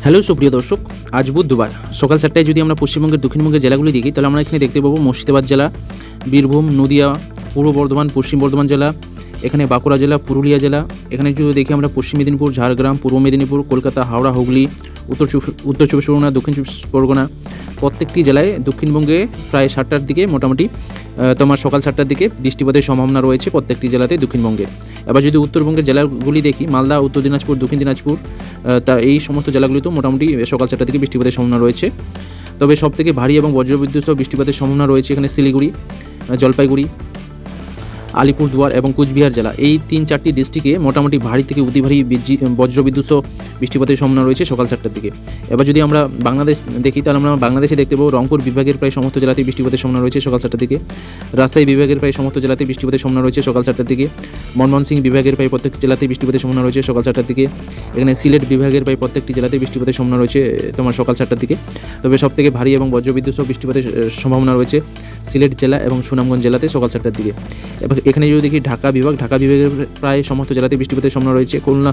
Hello সুপ্রিয় দর্শক, আজ বুধবার সকাল 7টায় যদি আমরা পশ্চিমবঙ্গের দক্ষিণবঙ্গের জেলাগুলি দেখি, তাহলে আমরা এখানে দেখতে পাবো মুর্শিদাবাদ জেলা, বীরভূম, নদিয়া, পূর্ব বর্ধমান, পশ্চিম বর্ধমান জেলা, এখানে বাঁকুড়া জেলা, পুরুলিয়া জেলা। এখানে যদি দেখি আমরা পশ্চিম মেদিনীপুর, ঝাড়গ্রাম, পূর্ব মেদিনীপুর, কলকাতা, হাওড়া, হুগলি, উত্তর চব্বিশ পরগনা, দক্ষিণ চব্বিশ পরগনা, প্রত্যেকটি জেলায় দক্ষিণবঙ্গে প্রায় 7টার দিকে মোটামুটি সকাল 7টার দিকে বৃষ্টিপাতের সম্ভাবনা রয়েছে প্রত্যেকটি জেলাতে দক্ষিণবঙ্গে। এবার যদি উত্তরবঙ্গের জেলাগুলি দেখি, মালদা, উত্তর দিনাজপুর, দক্ষিণ দিনাজপুর, এই সমস্ত জেলাগুলিতেও মোটামুটি সকাল 7টার দিকে বৃষ্টিপাতের সম্ভাবনা রয়েছে। তবে সবথেকে ভারী এবং বজ্রবিদ্যুৎ সহ বৃষ্টিপাতের সম্ভাবনা রয়েছে এখানে শিলিগুড়ি, জলপাইগুড়ি, আলিপুরদুয়ার এবং কুচবিহার জেলা। এই 3-4টি ডিস্ট্রিক্টে মোটামুটি ভারী থেকে অতি ভারী বজ্রবিদ্যুৎ সহ বৃষ্টিপাতের সম্ভাবনা রয়েছে সকাল 7টার দিকে। এবার যদি আমরা বাংলাদেশ দেখি, তাহলে আমরা বাংলাদেশে দেখতে পাবো রংপুর বিভাগের প্রায় সমস্ত জেলাতেই বৃষ্টিপাতের সম্ভাবনা রয়েছে সকাল 7টার দিকে। রাজশাহী বিভাগের প্রায় সমস্ত জেলাতেই বৃষ্টিপাতের সম্ভাবনা রয়েছে সকাল 7টার দিকে। ময়মনসিংহ বিভাগের প্রায় প্রত্যেকটি জেলাতেই বৃষ্টিপাতের সম্ভাবনা রয়েছে সকাল 7টার দিকে। এখানে সিলেট বিভাগের প্রায় প্রত্যেকটি জেলাতেই বৃষ্টিপাতের সম্ভাবনা রয়েছে সকাল 7টার দিকে। তবে সবথেকে ভারী এবং বজ্রবিদ্যুৎ সহ বৃষ্টিপাতের সম্ভাবনা রয়েছে সিলেট জেলা এবং সুনামগঞ্জ জেলাতে সকাল 7টার দিকে। এবার এখানে যদি দেখি ঢাকা বিভাগের প্রায় সমস্ত জেলাতে বৃষ্টিপাতের সম্ভাবনা রয়েছে। খুলনা,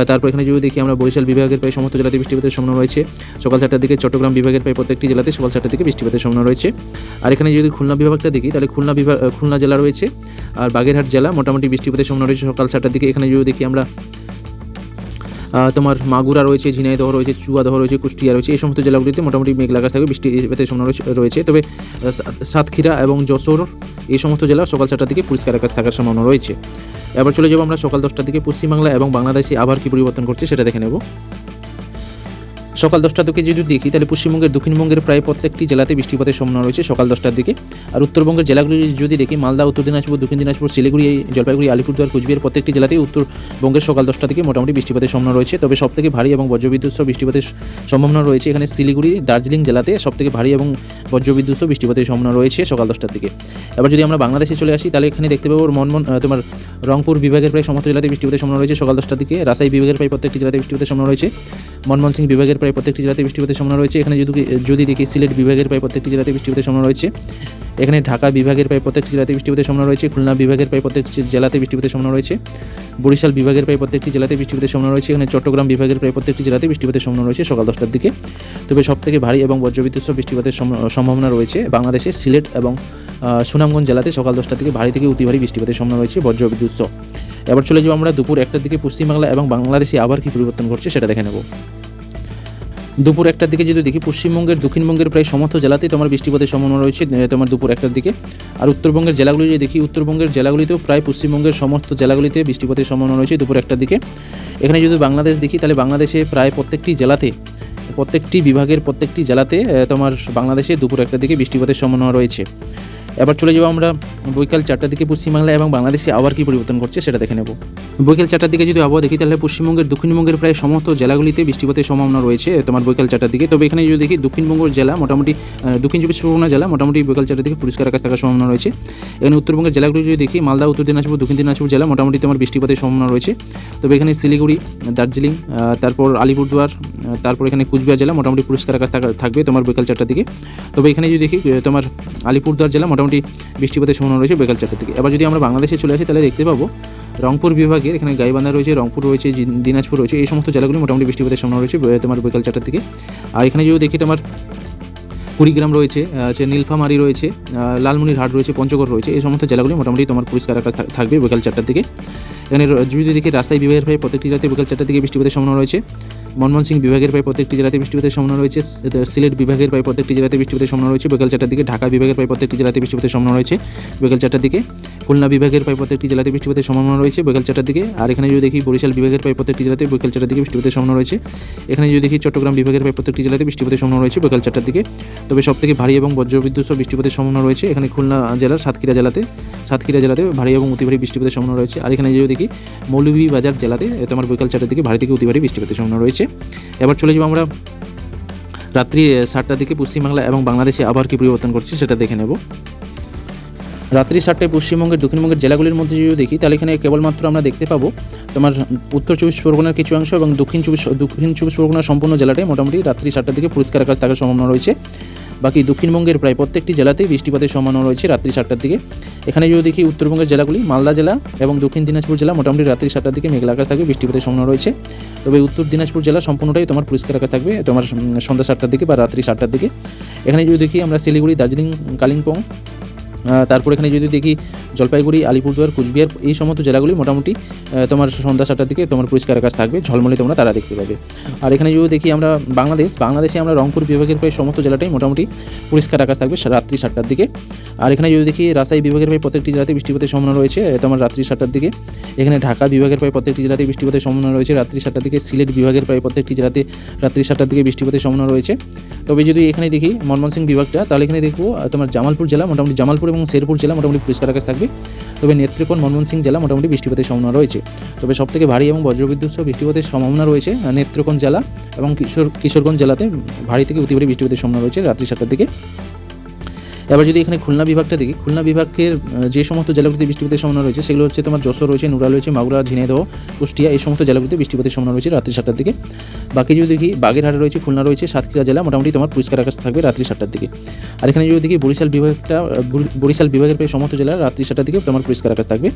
তারপর এখানে যদি দেখি আমরা বরিশাল বিভাগের প্রায় সমস্ত জেলাতে বৃষ্টিপাতের সম্ভাবনা রয়েছে সকাল 7টার দিকে। চট্টগ্রাম বিভাগের প্রায় প্রত্যেকটি জেলাতে সকাল 7টার দিকে বৃষ্টিপাতের সম্ভাবনা রয়েছে। আর এখানে যদি খুলনা বিভাগটা দেখি, তাহলে খুলনা জেলা রয়েছে, আর বাগেরহাট জেলা মোটামুটি বৃষ্টিপাতের সম্ভাবনা রয়েছে সকাল 7টার দিকে। এখানে যদি দেখি আমরা মাগুরা রয়েছে, ঝিনাইদহ রয়েছে, চুয়াদহ রয়েছে, কুষ্টিয়া রয়েছে, এই সমস্ত জেলাগুলিতে মোটামুটি মেঘলা আকাশ থাকবে, বৃষ্টিপাতের সম্ভাবনা রয়েছে। তবে সাতক্ষীরা এবং যশোর, এই সমস্ত জেলা সকাল 7টার দিকে পরিষ্কার আকাশ থাকার সম্ভাবনা রয়েছে। এবার চলে যাবো আমরা সকাল 10টার দিকে পশ্চিমবাংলা এবং বাংলাদেশে আবার কি পরিবর্তন করছে সেটা দেখে নেব। সকাল 10টার দিকে যদি দেখি, তাহলে পশ্চিমবঙ্গের দক্ষিণবঙ্গের প্রায় প্রত্যেকটি জেলাতে বৃষ্টিপাতের সম্ভাবনা রয়েছে সকাল 10টার দিকে। আর উত্তরবঙ্গের জেলাগুলি যদি দেখি, মালদা, উত্তর দিনাজপুর, দক্ষিণ দিনাজপুর, শিলিগুড়ি, জলপাইগুড়ি, আলিপুরদুয়ার, কুচবিহার, প্রত্যেকটি জেলাতেই উত্তরবঙ্গের সকাল 10টার দিকে মোটামুটি বৃষ্টিপাতের সম্ভাবনা রয়েছে। তবে সবথেকে ভারী এবং বজ্রবিদ্যুৎ সহ বৃষ্টিপাতের সম্ভাবনা রয়েছে এখানে শিলিগুড়ি, দার্জিলিং জেলাতে সবথেকে ভারী এবং বজ্রবিদ্যুৎ সহ বৃষ্টিপাতের সম্ভাবনা রয়েছে সকাল 10টার দিকে। এবার যদি আমরা বাংলাদেশে চলে আসি, তাহলে এখানে দেখতে পাবো রংপুর বিভাগের প্রায় সমস্ত জেলাতে বৃষ্টিপাতের সম্ভাবনা রয়েছে সকাল 10টার দিকে। রাজশাহী বিভাগের প্রায় প্রত্যেকটি জেলাতে বৃষ্টিপাতের সম্ভাবনা রয়েছে। ময়মনসিংহ বিভাগের প্রায় প্রত্যেকটি জেলাতে বৃষ্টিপাতের সম্ভাবনা রয়েছে। এখানে যদি দেখি, সিলেট বিভাগের প্রায় প্রত্যেকটি জেলাতে বৃষ্টিপাতের সম্ভাবনা রয়েছে। এখানে ঢাকা বিভাগের প্রায় প্রত্যেকটি জেলাতে বৃষ্টিপাতের সম্ভাবনা রয়েছে। খুলনা বিভাগের প্রায় প্রত্যেকটি জেলাতে বৃষ্টিপাতের সম্ভাবনা রয়েছে। বরিশাল বিভাগের প্রায় প্রত্যেকটি জেলাতে বৃষ্টিপাতের সম্ভাবনা রয়েছে। এখানে চট্টগ্রাম বিভাগের প্রায় প্রত্যেকটি জেলাতে বৃষ্টিপাতের সম্ভাবনা রয়েছে সকাল 10টার দিকে। তবে সবথেকে ভারী এবং বজ্রবিদ্যুৎ সহ বৃষ্টিপাতের সম্ভাবনা রয়েছে বাংলাদেশের সিলেট এবং সুনামগঞ্জ জেলাতে সকাল 10টার দিকে ভারী থেকে অতি ভারী বৃষ্টিপাতের সম্ভাবনা রয়েছে বজ্রবিদ্যুৎ সহ। এবার চলে যাবো আমরা দুপুর 1টার দিকে পশ্চিমবাংলা এবং বাংলাদেশে আবার কি পরিবর্তন ঘটছে সেটা দেখে নেব। দুপুর 1টার দিকে যদি দেখি, পশ্চিমবঙ্গের দক্ষিণবঙ্গের প্রায় সমস্ত জেলাতেই বৃষ্টিপাতের সম্ভাবনা রয়েছে দুপুর 1টার দিকে। আর উত্তরবঙ্গের জেলাগুলি যদি দেখি, উত্তরবঙ্গের জেলাগুলিতেও প্রায় পশ্চিমবঙ্গের সমস্ত জেলাগুলিতে বৃষ্টিপাতের সম্ভাবনা রয়েছে দুপুর 1টার দিকে। এখানে যদি বাংলাদেশ দেখি, তাহলে বাংলাদেশে প্রায় প্রত্যেকটি বিভাগের প্রত্যেকটি জেলাতে বাংলাদেশে দুপুর 1টার দিকে বৃষ্টিপাতের সম্ভাবনা রয়েছে। এবার চলে যাবো আমরা বৈকাল 4টার দিকে পশ্চিমবাংলা এবং বাংলাদেশে আবার কি পরিবর্তন করছে সেটা দেখে নেব। বৈকাল 4টার দিকে যদি আবহাওয়া দেখি, তাহলে পশ্চিমবঙ্গের দক্ষিণবঙ্গের প্রায় সমস্ত জেলাগুলিতে বৃষ্টিপাতের সম্ভাবনা রয়েছে বৈকাল 4টার দিকে। তবে এখানে যদি দেখি, দক্ষিণবঙ্গের জেলা মোটামুটি দক্ষিণ চব্বিশ পরগনা জেলা মোটামুটি বৈকাল 4টার দিকে পরিষ্কার আকাশ থাকার সম্ভাবনা রয়েছে। এখানে উত্তরবঙ্গের জেলাগুলি যদি দেখি, মালদা, উত্তর দিনাজপুর, দক্ষিণ দিনাজপুর জেলা মোটামুটি বৃষ্টিপাতের সম্ভাবনা রয়েছে। তবে এখানে শিলিগুড়ি, দার্জিলিং, তারপর আলিপুরদুয়ার, তারপর এখানে কুচবিহার জেলা মোটামুটি পরিষ্কার আকাশ থাকবে বৈকাল 4টার দিকে। তবে এখানে যদি দেখি, আলিপুরদুয়ার জেলা মোটামুটি বৃষ্টিপাতের সম্ভাবনা রয়েছে বৈকাল 4টার দিকে। এবার যদি আমরা বাংলাদেশে চলে আসি, তাহলে দেখতে পাবো রংপুর বিভাগের এখানে গাইবান্ধা রয়েছে, রংপুর রয়েছে, দিনাজপুর রয়েছে, এই সমস্ত জেলাগুলি মোটামুটি বৃষ্টিপাতের সম্ভাবনা রয়েছে বৈকাল 4টার দিকে। আর এখানে যদি দেখি, কুড়িগ্রাম রয়েছে, নীলফামারী রয়েছে, লালমনিরহাট রয়েছে, পঞ্চগড় রয়েছে, এই সমস্ত জেলাগুলি মোটামুটি পরিষ্কার আকাশ থাকবে বৈকাল 4টার দিকে। এখানে যদি দেখি, রাজশাহী বিভাগের প্রায় প্রত্যেকটি জেলাতে বৈকাল 4টার দিকে বৃষ্টিপাতের সম্ভাবনা রয়েছে। ময়মনসিংহ বিভাগের প্রায় প্রত্যেকটি জেলাতে বৃষ্টিপাতের সম্ভাবনা রয়েছে। সিলেট বিভাগের প্রায় প্রত্যেকটি জেলাতে বৃষ্টিপাতের সম্ভাবনা রয়েছে বৈকাল 4টার দিকে। ঢাকা বিভাগের প্রায় প্রত্যেকটি জেলাতে বৃষ্টিপাতের সম্ভাবনা রয়েছে বৈকাল 4টার দিকে। খুলনা বিভাগের প্রায় প্রত্যেকটি জেলাতে বৃষ্টিপাতের সম্ভাবনা রয়েছে বৈকাল 4টার দিকে। আর এখানে যদি দেখি, বরিশাল বিভাগের প্রায় প্রত্যেকটি জেলাতে বৈকাল 4টার দিকে বৃষ্টিপাতের সম্ভাবনা রয়েছে। এখানে যদি দেখি, চট্টগ্রাম বিভাগের প্রায় প্রত্যেকটি জেলাতে বৃষ্টিপাতের সম্ভাবনা রয়েছে বৈকাল 4টার দিকে। তবে সবথেকে ভারী এবং বজ্রবিদ্যুৎ সহ বৃষ্টিপাতের সম্ভাবনা রয়েছে এখানে খুলনা জেলার সাতক্ষীরা জেলাতে ভারী এবং অতি ভারী বৃষ্টিপাতের সম্ভাবনা রয়েছে। আর এখানে যদি দেখি, মৌলভীবাজার জেলাতে বৈকাল 4টার দিকে ভারী থেকে অতি ভারী বৃষ্টিপাতের সম্ভাবনা রয়েছে। এবার চলে যাবো আমরা রাত্রি 7টার দিকে পশ্চিমবাংলা এবং বাংলাদেশে আবার কি পরিবর্তন করছে সেটা দেখে নেব। রাত্রি 7টায় পশ্চিমবঙ্গের দক্ষিণবঙ্গের জেলাগুলির মধ্যে যদি দেখি, তাহলে এখানে কেবলমাত্র আমরা দেখতে পাবো উত্তর চব্বিশ পরগনার কিছু অংশ এবং দক্ষিণ চব্বিশ পরগনার সম্পূর্ণ জেলাটাই মোটামুটি রাত্রি 7টার দিকে পরিষ্কার আকাশ থাকার সম্ভাবনা রয়েছে বাকি দক্ষিণবঙ্গের প্রায় প্রত্যেকটি জেলাতেই বৃষ্টিপাতের সম্ভাবনা রয়েছে রাত্রি 7টার দিকে। এখানে যদি দেখি উত্তরবঙ্গের জেলাগুলি, মালদা জেলা এবং দক্ষিণ দিনাজপুর জেলা মোটামুটি রাত্রি 7টার দিকে মেঘলা আকাশ থাকবে, বৃষ্টিপাতের সম্ভাবনা রয়েছে। তবে উত্তর দিনাজপুর জেলা সম্পূর্ণটাই তোমার পরিষ্কার আকাশ থাকবে তোমার সন্ধ্যা 7টার দিকে বা রাত্রি 7টার দিকে। এখানে যদি দেখি আমরা শিলিগুড়ি, দার্জিলিং, কালিম্পং, তারপর এখানে যদি দেখি জলপাইগুড়ি, আলিপুরদুয়ার, কুচবিহার, এই সমস্ত জেলাগুলি মোটামুটি তোমার সন্ধ্যা 7টার দিকে তোমার পরিষ্কার আকাশ থাকবে, ঝলমলে তোমরা তারা দেখতে পাবে। আর এখানে যদি দেখি আমরা বাংলাদেশে আমরা রংপুর বিভাগের প্রায় সমস্ত জেলাটাই মোটামুটি পরিষ্কার আকাশ থাকবে রাত্রি 7টার দিকে। আর এখানে যদি দেখি রাজশাহী বিভাগের প্রায় প্রত্যেকটি জেলাতে বৃষ্টিপাতের সম্ভাবনা রয়েছে তোমার রাত্রি 7টার দিকে। এখানে ঢাকা বিভাগের প্রায় প্রত্যেকটি জেলাতে বৃষ্টিপাতের সম্ভাবনা রয়েছে রাত্রি 7টার দিকে। সিলেট বিভাগের প্রায় প্রত্যেকটি জেলাতে রাত্রি 7টার দিকে বৃষ্টিপাতের সম্ভাবনা রয়েছে। তবে যদি এখানে দেখি ময়মনসিংহ বিভাগটা, তাহলে এখানে দেখবো তোমার জামালপুর জেলা, মোটামুটি জামালপুর এবং শেরপুর জেলা মোটামুটি পরিষ্কার আকাশ থাকবে। তবে নেত্রকোনা, ময়মনসিংহ জেলা মোটামুটি বৃষ্টিপাতের সম্ভাবনা রয়েছে। তবে সবথেকে ভারী এবং বজ্রবিদ্যুৎ সহ বৃষ্টিপাতের সম্ভাবনা রয়েছে নেত্রকোনা জেলা এবং কিশোরগঞ্জ জেলাতে ভারী থেকে অতি ভারী বৃষ্টিপাতের সম্ভাবনা রয়েছে রাত্রি 7টার দিকে। এবার যদি এখানে খুলনা বিভাগটা দেখি, খুলনা বিভাগের যে সমস্ত জেলাগুলিতে বৃষ্টিপাতের সম্ভাবনা রয়েছে সেগুলো হচ্ছে তোমার যশোর রয়েছে, নুরা রয়েছে, মাগুরা, ঝিনাইদহ, কুষ্টিয়া, এই সমস্ত জেলাগুলিতে বৃষ্টিপাতের সম্ভাবনা রয়েছে রাত্রি 7টার দিকে। বাকি যদি দেখি বাগেরহাট রয়েছে, খুলনা রয়েছে, সাতক্ষীরা জেলা মোটামুটি তোমার পরিষ্কার আকাশ থাকবে রাত্রি 7টার দিকে। আর এখানে যদি দেখি বরিশাল বিভাগের প্রায় সমস্ত জেলা রাত্রি 7টার দিকে তোমার পরিষ্কার আকাশ থাকবে।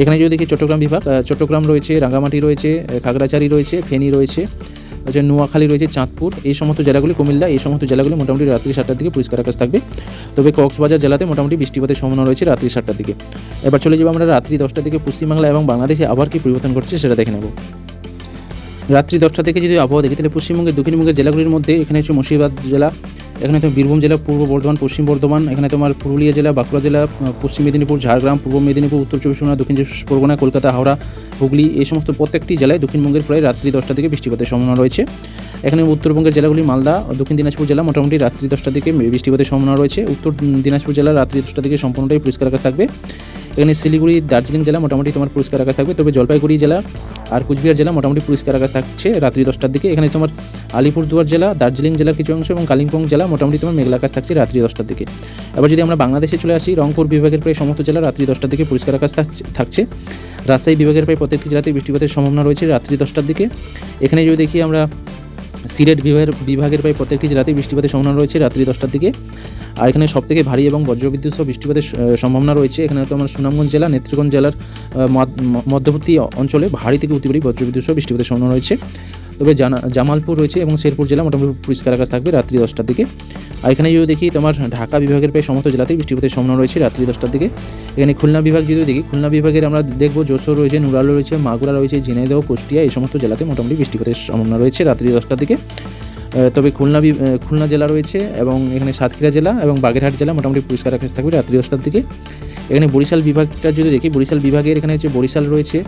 এখানে যদি দেখি চট্টগ্রাম বিভাগ, চট্টগ্রাম রয়েছে, রাঙ্গামাটি রয়েছে, খাগড়াছড়ি রয়েছে, ফেনী রয়েছে, নোয়াখালী রয়েছে, চাঁদপুর, এই সমস্ত জেলাগুলি, কুমিল্লা, এই সমস্ত জেলাগুলি মোটামুটি রাত্রি 7টার দিকে পরিষ্কার আকাশ থাকবে। তবে কক্সবাজার জেলাতে মোটামুটি বৃষ্টিপাতের সম্ভাবনা রয়েছে রাত্রি 7টার দিকে। এবার চলে যাবো আমরা রাত্রি 10টার দিকে পশ্চিমবাংলা এবং বাংলাদেশে আবার কি পরিবর্তন ঘটছে সেটা দেখে নেব। রাত্রি 10টা থেকে যদি আবহাওয়া দেখি, তাহলে পশ্চিমবঙ্গের দক্ষিণবঙ্গের জেলাগুলির মধ্যে এখানে হচ্ছে মুর্শিদাবাদ জেলা, এখানে তোমার বীরভূম জেলা, পূর্ব বর্ধমান, পশ্চিম বর্ধমান, এখানে তোমার পুরুলিয়া জেলা, বাঁকুড়া জেলা, পশ্চিম মেদিনীপুর, ঝাড়গ্রাম, পূর্ব মেদিনীপুর, উত্তর চব্বিশ পরগনা, দক্ষিণ চব্বিশ পরগনা, কলকাতা, হাওড়া, হুগলি, এই সমস্ত প্রত্যেকটি জেলায় দক্ষিণবঙ্গের প্রায় রাত্রি 10টা থেকে বৃষ্টিপাতের সম্ভাবনা রয়েছে। এখানে উত্তরবঙ্গের জেলাগুলি মালদা, দক্ষিণ দিনাজপুর জেলা মোটামুটি রাত্রি 10টার দিকে বৃষ্টিপাতের সম্ভাবনা রয়েছে। উত্তর দিনাজপুর জেলা রাত্রি 10টার দিকে সম্পূর্ণটাই পরিষ্কার আকাশ থাকবে। এখানে শিলিগুড়ি, দার্জিলিং জেলা মোটামুটি তোমার পরিষ্কার আকাশ থাকবে। তবে জলপাইগুড়ি জেলা আর কুচবিহার জেলা মোটামুটি পরিষ্কার আকাশ থাকছে রাত্রি 10টার দিকে। এখানে তোমার আলিপুরদুয়ার জেলা, দার্জিলিং জেলার কিছু অংশ এবং কালিম্পং জেলা মোটামুটি তোমার মেঘলা আকাশ থাকছে রাত্রি 10টার দিকে। এবার যদি আমরা বাংলাদেশে চলে আসি, রংপুর বিভাগের প্রায় সমস্ত জেলা রাত্রি 10টার দিকে পরিষ্কার আকাশ থাকছে। রাজশাহী বিভাগের প্রায় প্রত্যেকটি জেলাতে বৃষ্টিপাতের সম্ভাবনা রয়েছে রাত্রি 10টার দিকে। এখানে যদি দেখি আমরা সিলেট বিভাগের প্রায় প্রত্যেকটি জেলাতেই বৃষ্টিপাতের সম্ভাবনা রয়েছে রাত্রি 10টার দিকে। আর এখানে সবথেকে ভারী এবং বজ্রবিদ্যুৎ সহ বৃষ্টিপাতের সম্ভাবনা রয়েছে। এখানে তো আমার সুনামগঞ্জ জেলা, নেত্রকোনা জেলার মধ্যবর্তী অঞ্চলে ভারী থেকে অতি ভারী বজ্রবিদ্যুৎ সহ বৃষ্টিপাতের সম্ভাবনা রয়েছে। তবে জামালপুর রয়েছে এবং শেরপুর জেলা মোটামুটি পরিষ্কার আকাশ থাকবে রাত্রি 10টার দিকে। আর এখানে যদি দেখি তোমার ঢাকা বিভাগের প্রায় সমস্ত জেলাতেই বৃষ্টিপাতের সম্ভাবনা রয়েছে রাত্রি 10টার দিকে। এখানে খুলনা বিভাগ যদি দেখি, খুলনা বিভাগের আমরা দেখব যশোর রয়েছে, নুরাল রয়েছে, মাগুরা রয়েছে, ঝিনাইদহ, কুষ্টিয়া, এই সমস্ত জেলাতে মোটামুটি বৃষ্টিপাতের সম্ভাবনা রয়েছে রাত্রি 10টার দিকে। তবে খুলনা জেলা রয়েছে এবং এখানে সাতক্ষীরা জেলা এবং বাগেরহাট জেলা মোটামুটি পরিষ্কার আকাশ থাকবে রাত্রি 10টার দিকে। এখানে বরিশাল বিভাগটা যদি দেখি, বরিশাল বিভাগের এখানে হচ্ছে বরিশাল রয়েছে,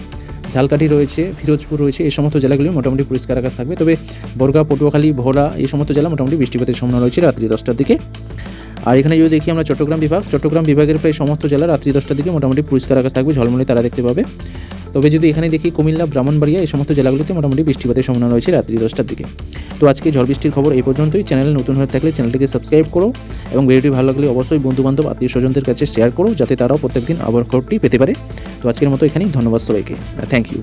ঝালকাঠি রয়েছে, ফিরোজপুর রয়েছে, এই সমস্ত জেলাগুলি মোটামুটি পরিষ্কার আকাশ থাকবে। তবে বরগাঁ, পটুয়াখালী, ভোলা, এই সমস্ত জেলা মোটামুটি বৃষ্টিপাতের সম্ভাবনা রয়েছে রাত্রি 10টার দিকে। আর এখানে যদি দেখি আমরা চট্টগ্রাম বিভাগের প্রায় সমস্ত জেলা রাত্রি 10টার দিকে মোটামুটি পরিষ্কার আকাশ থাকবে, ঝলমলে তারা দেখতে পাবে। তবে যদি এখানে দেখি কুমিল্লা, ব্রাহ্মণবাড়িয়া, এই সমস্ত জেলাগুলিতে মোটামুটি বৃষ্টিপাতের সম্ভাবনা রয়েছে রাত্রি 10টার দিকে। তো আজকে ঝড় বৃষ্টির খবর এই পর্যন্তই। চ্যানেলে নতুন হয়ে থাকলে চ্যানেলটিকে সাবস্ক্রাইব করো এবং ভিডিওটি ভালো লাগলে অবশ্যই বন্ধুবান্ধব, আত্মীয় স্বজনদের কাছে শেয়ার করো, যাতে তারাও প্রত্যেকদিন আবহাওয়ার খবরটি পেতে পারে। তো আজকের মতো এখানেই, ধন্যবাদ সবাইকে, থ্যাংক ইউ।